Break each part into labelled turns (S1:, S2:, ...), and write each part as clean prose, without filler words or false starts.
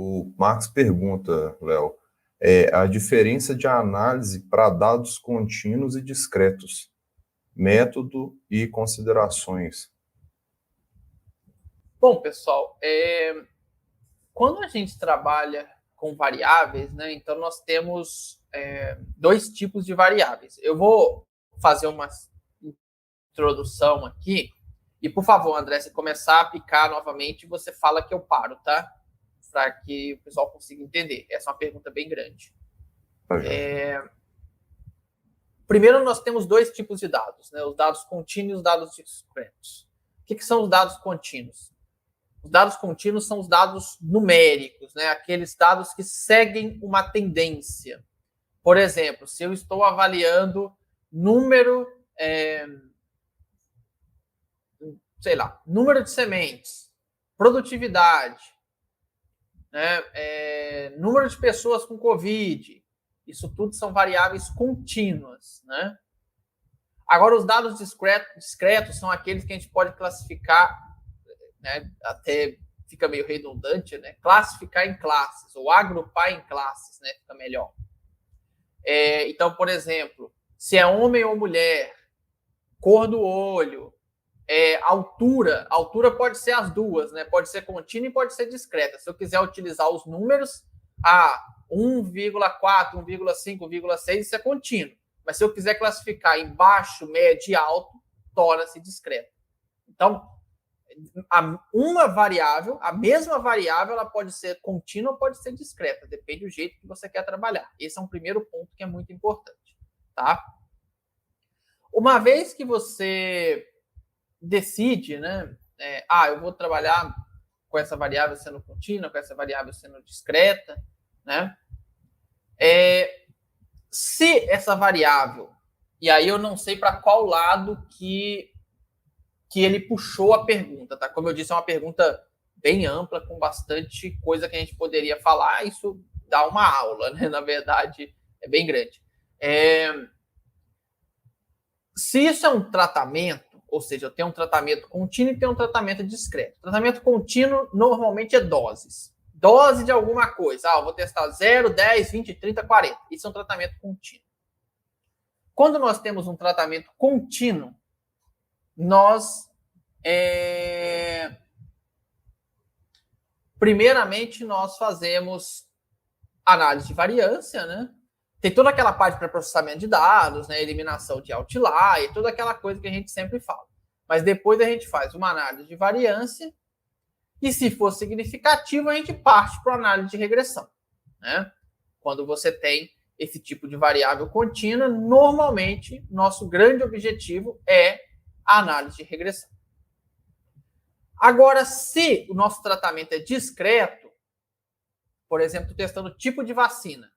S1: O Max pergunta, Léo, a diferença de análise para dados contínuos e discretos, método e considerações.
S2: Bom, pessoal, quando a gente trabalha com variáveis, né, então nós temos dois tipos de variáveis. Eu vou fazer uma introdução aqui, e por favor, André, se começar a picar novamente, você fala que eu paro, tá? Para que o pessoal consiga entender. Essa é uma pergunta bem grande. Primeiro, nós temos dois tipos de dados, né? Os dados contínuos e os dados discretos. O que são os dados contínuos? Os dados contínuos são os dados numéricos, né? Aqueles dados que seguem uma tendência. Por exemplo, se eu estou avaliando número, número de sementes, produtividade, né? Número de pessoas com Covid, isso tudo são variáveis contínuas, né? Agora, os dados discretos são aqueles que a gente pode classificar, né? Até fica meio redundante, né? Classificar em classes, ou agrupar em classes, né? Fica melhor. Então, por exemplo, se é homem ou mulher, cor do olho, altura pode ser as duas, né? Pode ser contínua e pode ser discreta. Se eu quiser utilizar os números, 1,4, 1,5, 1,6, isso é contínuo. Mas se eu quiser classificar em baixo, médio e alto, torna-se discreto. Então, uma variável, a mesma variável, ela pode ser contínua ou pode ser discreta, depende do jeito que você quer trabalhar. Esse é um primeiro ponto que é muito importante, tá? Uma vez que você decide, né, eu vou trabalhar com essa variável sendo contínua, com essa variável sendo discreta, né? Se essa variável, e aí eu não sei para qual lado que ele puxou a pergunta, tá? Como eu disse, é uma pergunta bem ampla, com bastante coisa que a gente poderia falar, isso dá uma aula, né? Na verdade, é bem grande. Se isso é um tratamento, ou seja, eu tenho um tratamento contínuo e tenho um tratamento discreto. Tratamento contínuo normalmente é doses. Dose de alguma coisa. Eu vou testar 0, 10, 20, 30, 40. Isso é um tratamento contínuo. Quando nós temos um tratamento contínuo, primeiramente, nós fazemos análise de variância, né? Tem toda aquela parte para processamento de dados, né? Eliminação de outlier, toda aquela coisa que a gente sempre fala. Mas depois a gente faz uma análise de variância e, se for significativo, a gente parte para a análise de regressão, né? Quando você tem esse tipo de variável contínua, normalmente, nosso grande objetivo é a análise de regressão. Agora, se o nosso tratamento é discreto, por exemplo, testando tipo de vacina.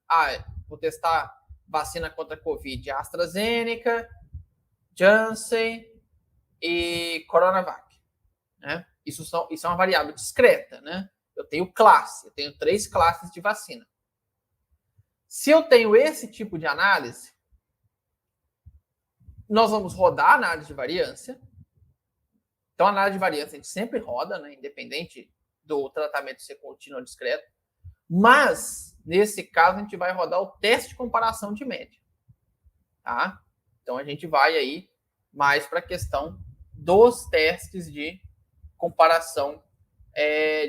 S2: Vou testar vacina contra Covid, AstraZeneca, Janssen e Coronavac, né? Isso é uma variável discreta, né? Eu tenho classe, eu tenho 3 classes de vacina. Se eu tenho esse tipo de análise, nós vamos rodar a análise de variância. Então, a análise de variância a gente sempre roda, né? Independente do tratamento ser contínuo ou discreto. Mas, nesse caso, a gente vai rodar o teste de comparação de média. Tá? Então, a gente vai aí mais para a questão dos testes de comparação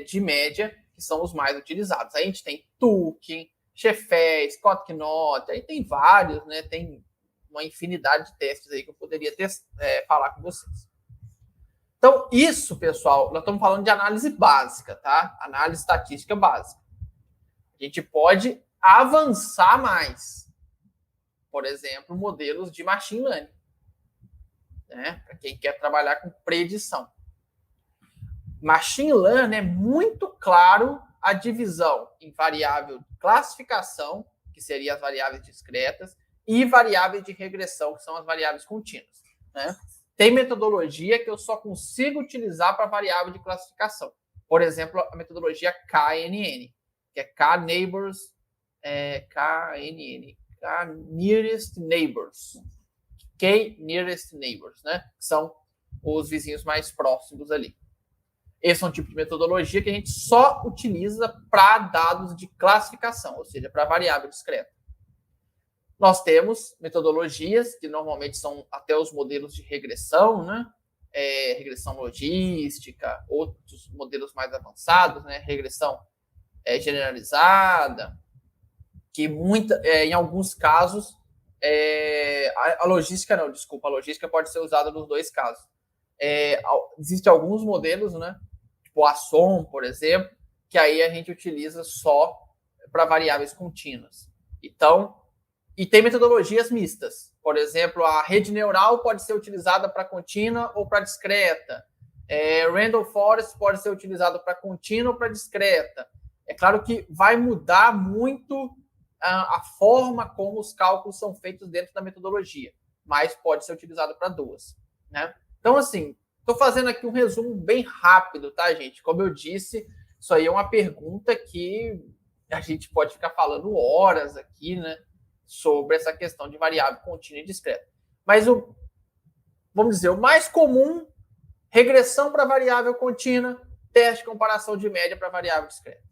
S2: de média, que são os mais utilizados. Aí a gente tem Tukey, Sheffer, Scott-Knott, aí tem vários, né? Tem uma infinidade de testes aí que eu poderia falar com vocês. Então, isso, pessoal, nós estamos falando de análise básica, tá? Análise estatística básica. A gente pode avançar mais. Por exemplo, modelos de machine learning, né? Para quem quer trabalhar com predição. Machine learning é muito claro a divisão em variável de classificação, que seriam as variáveis discretas, e variáveis de regressão, que são as variáveis contínuas, né? Tem metodologia que eu só consigo utilizar para variável de classificação. Por exemplo, a metodologia KNN, que é K-Neighbors, KNN, K-Nearest Neighbors. K-Nearest Neighbors, né? Que são os vizinhos mais próximos ali. Esse é um tipo de metodologia que a gente só utiliza para dados de classificação, ou seja, para variável discreta. Nós temos metodologias que normalmente são até os modelos de regressão, né? Regressão logística, outros modelos mais avançados, né? Regressão generalizada, que em alguns casos a logística pode ser usada nos dois casos. Existem alguns modelos, né? Tipo a SOM, por exemplo, que aí a gente utiliza só para variáveis contínuas. Então, e tem metodologias mistas. Por exemplo, a rede neural pode ser utilizada para contínua ou para discreta. Random Forest pode ser utilizado para contínua ou para discreta. É claro que vai mudar muito a forma como os cálculos são feitos dentro da metodologia, mas pode ser utilizado para duas, né? Então, assim, estou fazendo aqui um resumo bem rápido, tá, gente? Como eu disse, isso aí é uma pergunta que a gente pode ficar falando horas aqui, né? Sobre essa questão de variável contínua e discreta. Mas vamos dizer, o mais comum, regressão para variável contínua, teste de comparação de média para variável discreta.